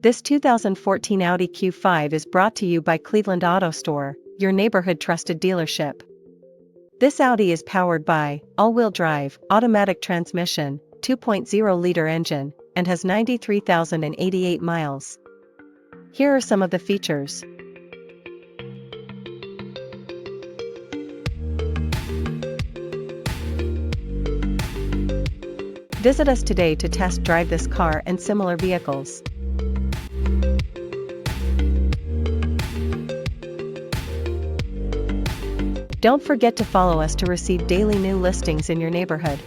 This 2014 Audi Q5 is brought to you by Cleveland Auto Store, your neighborhood trusted dealership. This Audi is powered by all-wheel drive, automatic transmission, 2.0-liter engine, and has 93,088 miles. Here are some of the features. Visit us today to test drive this car and similar vehicles. Don't forget to follow us to receive daily new listings in your neighborhood.